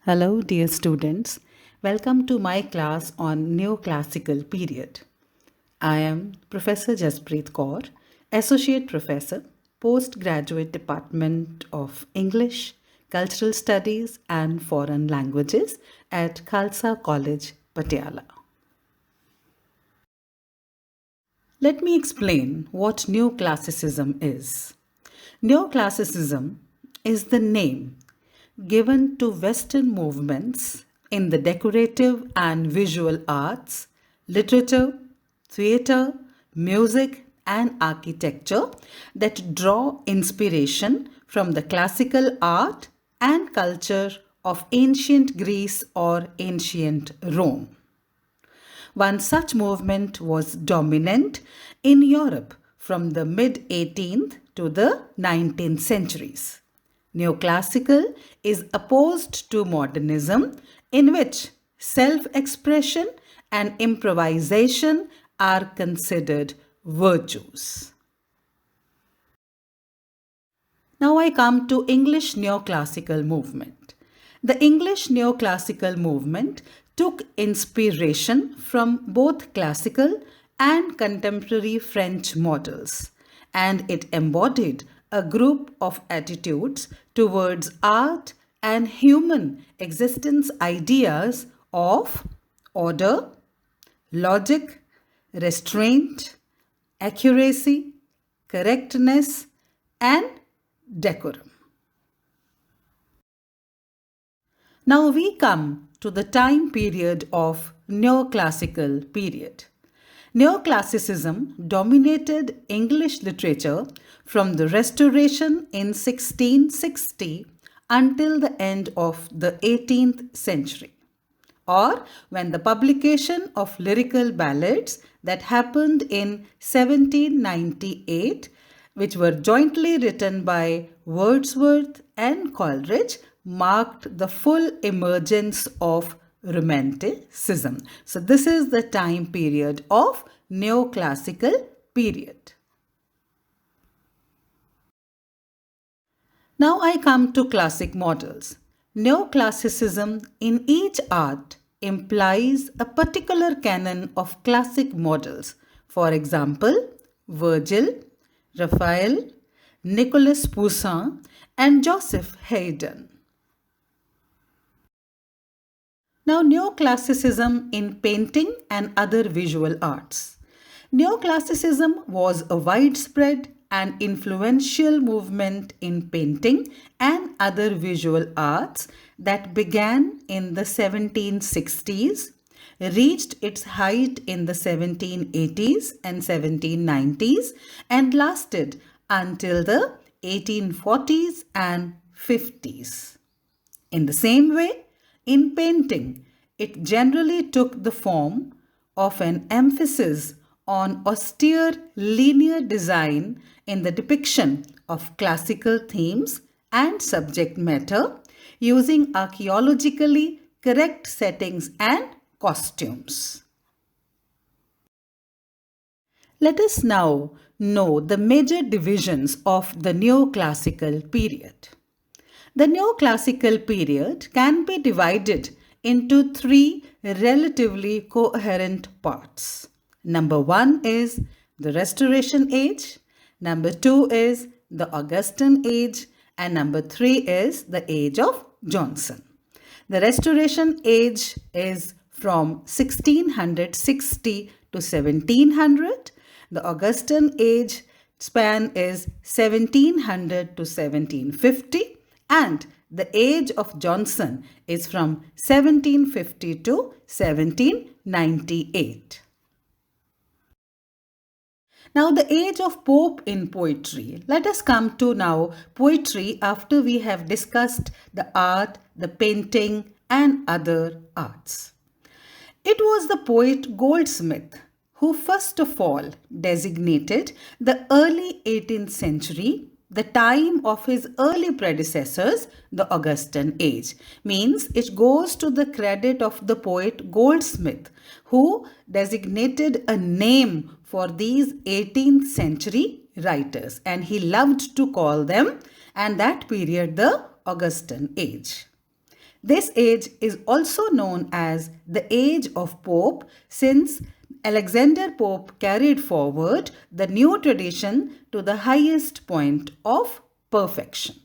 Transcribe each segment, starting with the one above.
Hello, dear students. Welcome to my class on Neoclassical Period. I am Professor Jaspreet Kaur, Associate Professor, Postgraduate Department of English, Cultural Studies and Foreign Languages at Khalsa College, Patiala. Let me explain what Neoclassicism is. Neoclassicism is the name given to Western movements in the decorative and visual arts, literature, theatre, music, and architecture that draw inspiration from the classical art and culture of ancient Greece or ancient Rome. One such movement was dominant in Europe from the mid 18th to the 19th centuries. Neoclassical is opposed to modernism, in which self-expression and improvisation are considered virtues. Now I come to English Neoclassical movement. The English Neoclassical movement took inspiration from both classical and contemporary French models, and it embodied a group of attitudes towards art and human existence ideas of order, logic, restraint, accuracy, correctness, and decorum. Now we come to the time period of Neoclassical period. Neoclassicism dominated English literature from the Restoration in 1660 until the end of the 18th century, or when the publication of lyrical ballads that happened in 1798, which were jointly written by Wordsworth and Coleridge, marked the full emergence of Romanticism. So this is the time period of Neoclassical period. Now I come to classic models. Neoclassicism in each art implies a particular canon of classic models. For example, Virgil, Raphael, Nicolas Poussin, and Joseph Haydn. Now, Neoclassicism in painting and other visual arts. Neoclassicism was a widespread and influential movement in painting and other visual arts that began in the 1760s, reached its height in the 1780s and 1790s, and lasted until the 1840s and 50s. In the same way, in painting, it generally took the form of an emphasis on austere linear design in the depiction of classical themes and subject matter using archaeologically correct settings and costumes. Let us now know the major divisions of the Neoclassical period. The Neoclassical period can be divided into three relatively coherent parts. Number one is the Restoration Age, number two is the Augustan Age, and number three is the Age of Johnson. The Restoration Age is from 1660 to 1700. The Augustan Age span is 1700 to 1750. And the Age of Johnson is from 1750 to 1798. Now, the age of Pope in poetry. Let us come to now poetry after we have discussed the art, the painting, and other arts. It was the poet Goldsmith who first of all designated the early 18th century, the time of his early predecessors, the Augustan Age. Means it goes to the credit of the poet Goldsmith, who designated a name for these 18th century writers, and he loved to call them, and that period, the Augustan Age. This age is also known as the age of Pope since Alexander Pope carried forward the new tradition to the highest point of perfection.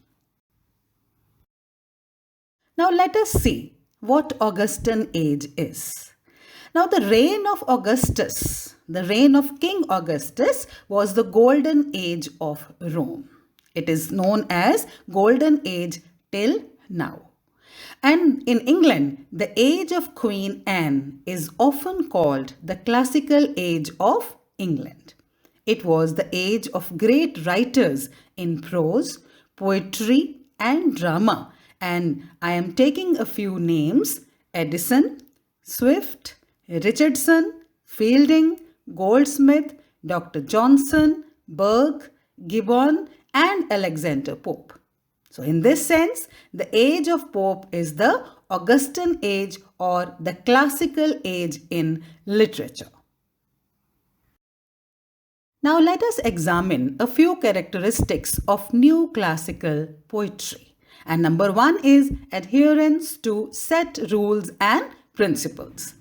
Now let us see what Augustan age is. Now the reign of Augustus, the reign of King Augustus was the golden age of Rome. It is known as golden age till now. And in England, the age of Queen Anne is often called the classical age of England. It was the age of great writers in prose, poetry, and drama. And I am taking a few names: Edison, Swift, Richardson, Fielding, Goldsmith, Dr. Johnson, Burke, Gibbon, and Alexander Pope. So in this sense, the age of Pope is the Augustan age or the classical age in literature. Now let us examine a few characteristics of neoclassical poetry. And number one is adherence to set rules and principles.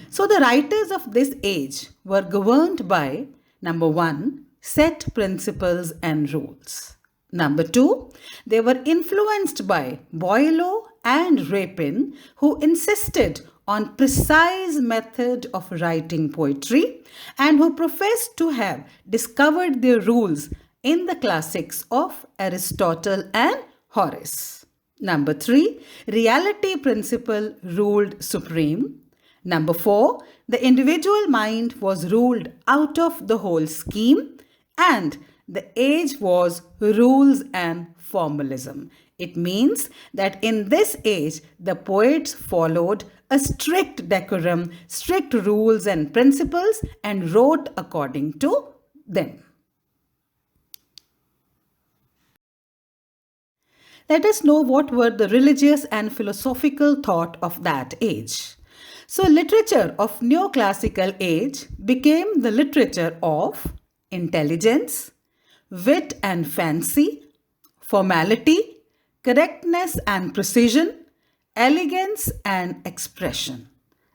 So the writers of this age were governed by, number one, set principles and rules. Number two, they were influenced by Boileau and Rapin, who insisted on precise method of writing poetry and who professed to have discovered their rules in the classics of Aristotle and Horace. Number three, reality principle ruled supreme. Number four, the individual mind was ruled out of the whole scheme, and the age was rules and formalism. It means that in this age, the poets followed a strict decorum, strict rules and principles, and wrote according to them. Let us know what were the religious and philosophical thought of that age. So, literature of neoclassical age became the literature of intelligence, wit and fancy, formality, correctness and precision, elegance and expression.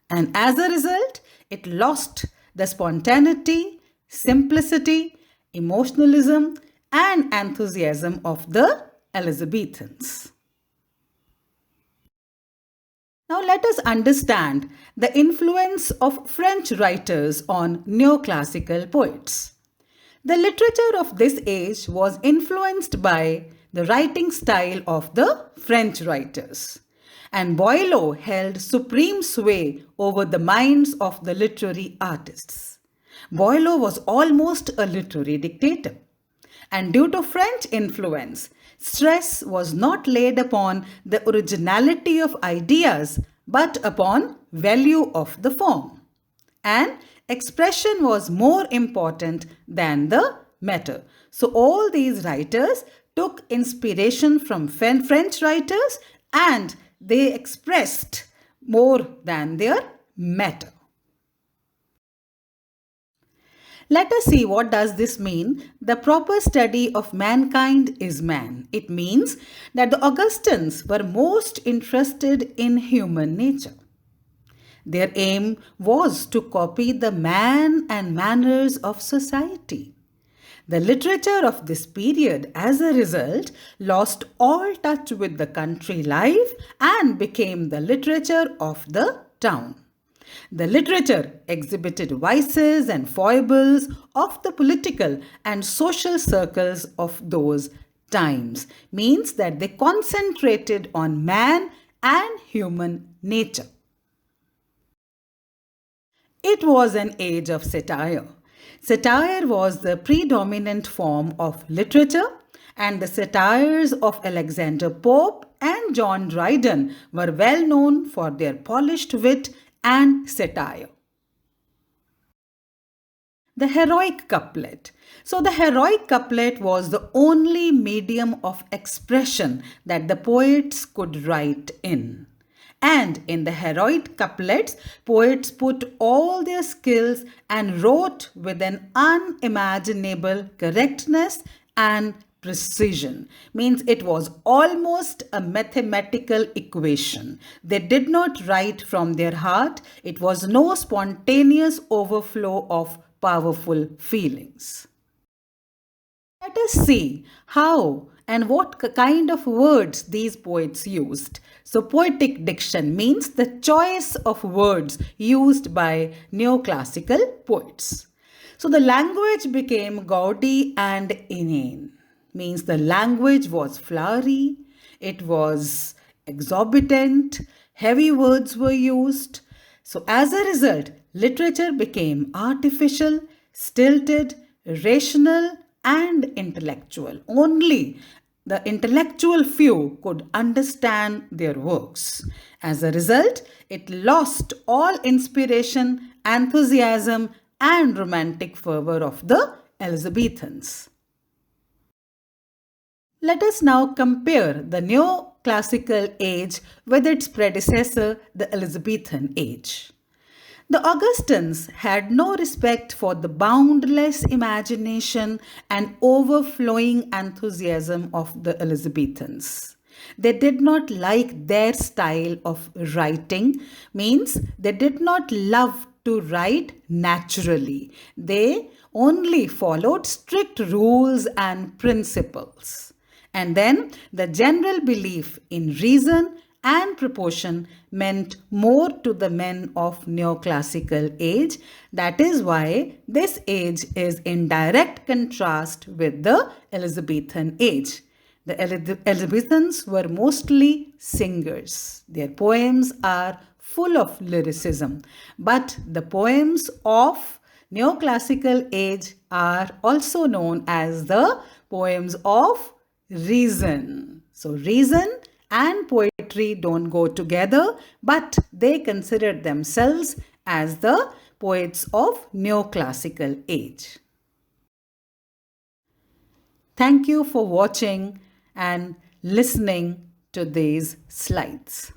And as a result, it lost the spontaneity, simplicity, emotionalism, and enthusiasm of the Elizabethans. Now let us understand the influence of French writers on neoclassical poets. The literature of this age was influenced by the writing style of the French writers, and Boileau held supreme sway over the minds of the literary artists. Boileau was almost a literary dictator, and due to French influence, stress was not laid upon the originality of ideas but upon value of the form. And expression was more important than the matter. So all these writers took inspiration from French writers and they expressed more than their matter. Let us see what does this mean. The proper study of mankind is man. It means that the Augustans were most interested in human nature. Their aim was to copy the man and manners of society. The literature of this period, as a result, lost all touch with the country life and became the literature of the town. The literature exhibited vices and foibles of the political and social circles of those times, means that they concentrated on man and human nature. It was an age of satire. Satire was the predominant form of literature, and the satires of Alexander Pope and John Dryden were well known for their polished wit and satire. The heroic couplet. So the heroic couplet was the only medium of expression that the poets could write in. And in the heroic couplets, poets put all their skills and wrote with an unimaginable correctness and precision, means it was almost a mathematical equation. They did not write from their heart. It was no spontaneous overflow of powerful feelings. Let us see how and what kind of words these poets used. So, poetic diction means the choice of words used by neoclassical poets. So, the language became gaudy and inane, means the language was flowery, it was exorbitant, heavy words were used. So, as a result, literature became artificial, stilted, rational, and intellectual. Only the intellectual few could understand their works. As a result, it lost all inspiration, enthusiasm, and romantic fervor of the Elizabethans. Let us now compare the neoclassical age with its predecessor, the Elizabethan age. The Augustans had no respect for the boundless imagination and overflowing enthusiasm of the Elizabethans. They did not like their style of writing, means they did not love to write naturally. They only followed strict rules and principles. And then the general belief in reason and proportion meant more to the men of neoclassical age. That is why this age is in direct contrast with the Elizabethan age. The Elizabethans were mostly singers. Their poems are full of lyricism, but the poems of neoclassical age are also known as the poems of reason. So, reason and poetry don't go together, but they consider themselves as the poets of neoclassical age. Thank you for watching and listening to these slides.